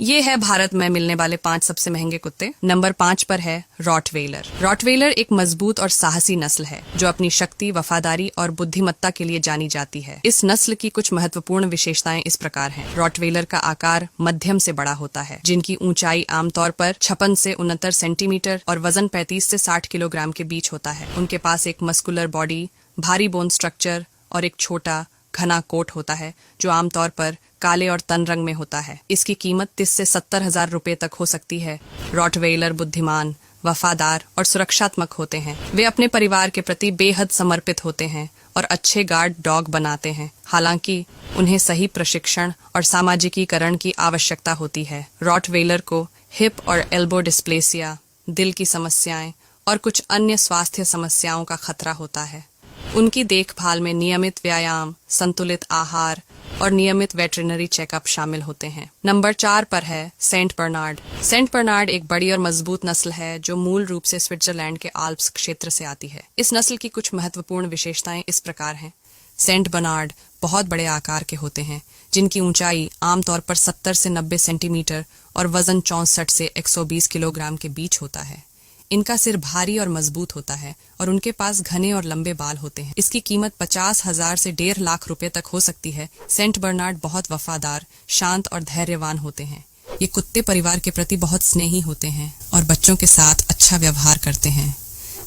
ये है भारत में मिलने वाले 5 सबसे महंगे कुत्ते। नंबर 5 पर है रॉटवेलर। रॉटवेलर एक मजबूत और साहसी नस्ल है जो अपनी शक्ति, वफादारी और बुद्धिमत्ता के लिए जानी जाती है। इस नस्ल की कुछ महत्वपूर्ण विशेषताएं इस प्रकार हैं। रॉटवेलर का आकार मध्यम से बड़ा होता है, जिनकी ऊंचाई आमतौर पर 56 से 69 सेंटीमीटर और वजन 35 से 60 किलोग्राम के बीच होता है। उनके पास एक मस्कुलर बॉडी, भारी बोन स्ट्रक्चर और एक छोटा घना कोट होता है जो आमतौर पर काले और तन रंग में होता है। इसकी कीमत 30 से 70 हजार रुपए तक हो सकती है। रॉटवेलर बुद्धिमान, वफादार और सुरक्षात्मक होते हैं। वे अपने परिवार के प्रति बेहद समर्पित होते हैं और अच्छे गार्ड डॉग बनाते हैं। हालांकि उन्हें सही प्रशिक्षण और सामाजिकीकरण की आवश्यकता होती है। रॉटवेलर को हिप और एल्बो डिस्प्लेसिया, दिल की समस्याएं और कुछ अन्य स्वास्थ्य समस्याओं का खतरा होता है। उनकी देखभाल में नियमित व्यायाम, संतुलित आहार और नियमित वेटरिनरी चेकअप शामिल होते हैं। नंबर 4 पर है सेंट बर्नार्ड। सेंट बर्नार्ड एक बड़ी और मजबूत नस्ल है जो मूल रूप से स्विट्जरलैंड के आल्प्स क्षेत्र से आती है। इस नस्ल की कुछ महत्वपूर्ण विशेषताएं इस प्रकार हैं। सेंट बर्नार्ड बहुत बड़े आकार के होते हैं, जिनकी ऊंचाई आमतौर पर 70 से 90 सेंटीमीटर और वजन 64 से 120 किलोग्राम के बीच होता है। इनका सिर भारी और मजबूत होता है और उनके पास घने और लंबे बाल होते हैं। इसकी कीमत 50,000 से 1.5 लाख रुपए तक हो सकती है। सेंट बर्नार्ड बहुत वफादार, शांत और धैर्यवान होते हैं। ये कुत्ते परिवार के प्रति बहुत स्नेही होते हैं और बच्चों के साथ अच्छा व्यवहार करते हैं।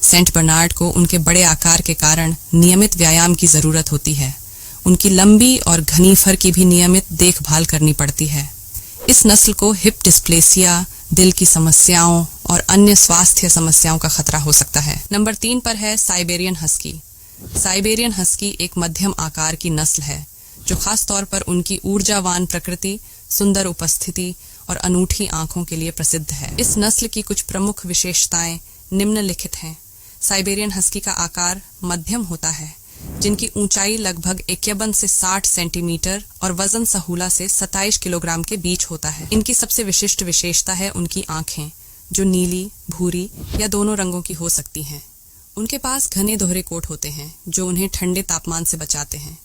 सेंट बर्नार्ड को उनके बड़े आकार के कारण नियमित व्यायाम की जरूरत होती है। उनकी लंबी और घनी फर की भी नियमित देखभाल करनी पड़ती है। इस नस्ल को हिप डिस्प्लेसिया, दिल की समस्याओं और अन्य स्वास्थ्य समस्याओं का खतरा हो सकता है। नंबर 3 पर है साइबेरियन हस्की। साइबेरियन हस्की एक मध्यम आकार की नस्ल है जो खास तौर पर उनकी ऊर्जावान प्रकृति, सुंदर उपस्थिति और अनूठी आंखों के लिए प्रसिद्ध है। इस नस्ल की कुछ प्रमुख विशेषताएं निम्नलिखित हैं। साइबेरियन हस्की का आकार मध्यम होता है, जिनकी ऊंचाई लगभग 51 से 60 सेंटीमीटर और वजन सहूला से 27 किलोग्राम के बीच होता है। इनकी सबसे विशिष्ट विशेषता है उनकी आंखें, जो नीली, भूरी या दोनों रंगों की हो सकती हैं। उनके पास घने दोहरे कोट होते हैं जो उन्हें ठंडे तापमान से बचाते हैं।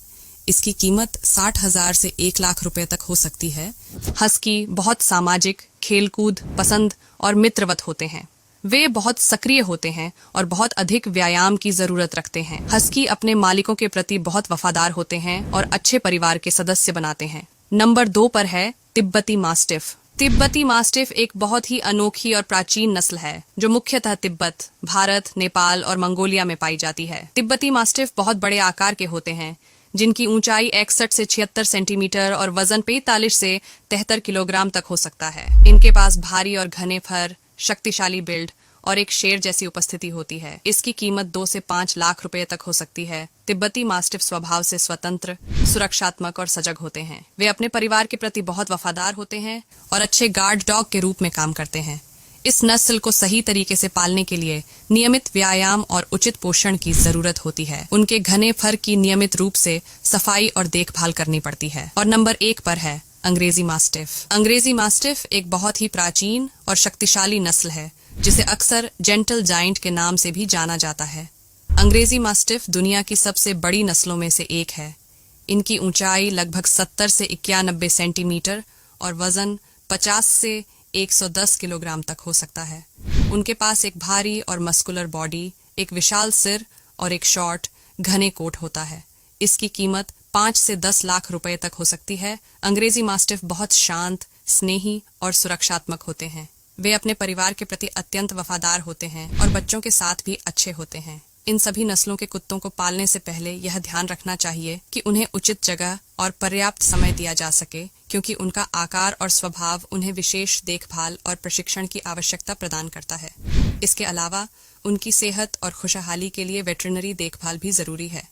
इसकी कीमत 60,000 से 1 लाख रुपए तक हो सकती है। हस्की बहुत सामाजिक, खेलकूद पसंद और मित्रवत होते हैं। वे बहुत सक्रिय होते हैं और बहुत अधिक व्यायाम की जरूरत रखते हैं। हस्की अपने मालिकों के प्रति बहुत वफादार होते हैं और अच्छे परिवार के सदस्य बनाते हैं। नंबर 2 पर है तिब्बती मास्टिफ। तिब्बती मास्टिफ एक बहुत ही अनोखी और प्राचीन नस्ल है जो मुख्यतः तिब्बत, भारत, नेपाल और मंगोलिया में पाई जाती है। तिब्बती मास्टिफ बहुत बड़े आकार के होते हैं, जिनकी ऊंचाई 61 से 76 सेंटीमीटर और वजन 45 से 73 किलोग्राम तक हो सकता है। इनके पास भारी और घने फर, शक्तिशाली बिल्ड और एक शेर जैसी उपस्थिति होती है। इसकी कीमत 2 से 5 लाख रुपए तक हो सकती है। तिब्बती मास्टिफ स्वभाव से स्वतंत्र, सुरक्षात्मक और सजग होते हैं। वे अपने परिवार के प्रति बहुत वफादार होते हैं और अच्छे गार्ड डॉग के रूप में काम करते हैं। इस नस्ल को सही तरीके से पालने के लिए नियमित व्यायाम और उचित पोषण की जरूरत होती है। उनके घने फर की नियमित रूप से सफाई और देखभाल करनी पड़ती है। और नंबर 1 पर है अंग्रेजी मास्टिफ। अंग्रेजी मास्टिफ एक बहुत ही प्राचीन और शक्तिशाली नस्ल है जिसे अक्सर जेंटल जायंट के नाम से भी जाना जाता है। अंग्रेजी मास्टिफ दुनिया की सबसे बड़ी नस्लों में से एक है। इनकी ऊंचाई लगभग 70 से 91 सेंटीमीटर और वजन 50 से 110 किलोग्राम तक हो सकता है। उनके पास एक भारी और मस्कुलर बॉडी, एक विशाल सिर और एक शॉर्ट, घने कोट होता है। इसकी कीमत 5 से 10 लाख रुपए तक हो सकती है। अंग्रेजी मास्टिफ बहुत शांत, स्नेही और सुरक्षात्मक होते हैं। वे अपने परिवार के प्रति अत्यंत वफादार होते हैं और बच्चों के साथ भी अच्छे होते हैं। इन सभी नस्लों के कुत्तों को पालने से पहले यह ध्यान रखना चाहिए कि उन्हें उचित जगह और पर्याप्त समय दिया जा सके, क्योंकि उनका आकार और स्वभाव उन्हें विशेष देखभाल और प्रशिक्षण की आवश्यकता प्रदान करता है। इसके अलावा उनकी सेहत और खुशहाली के लिए वेटरिनरी देखभाल भी जरूरी है।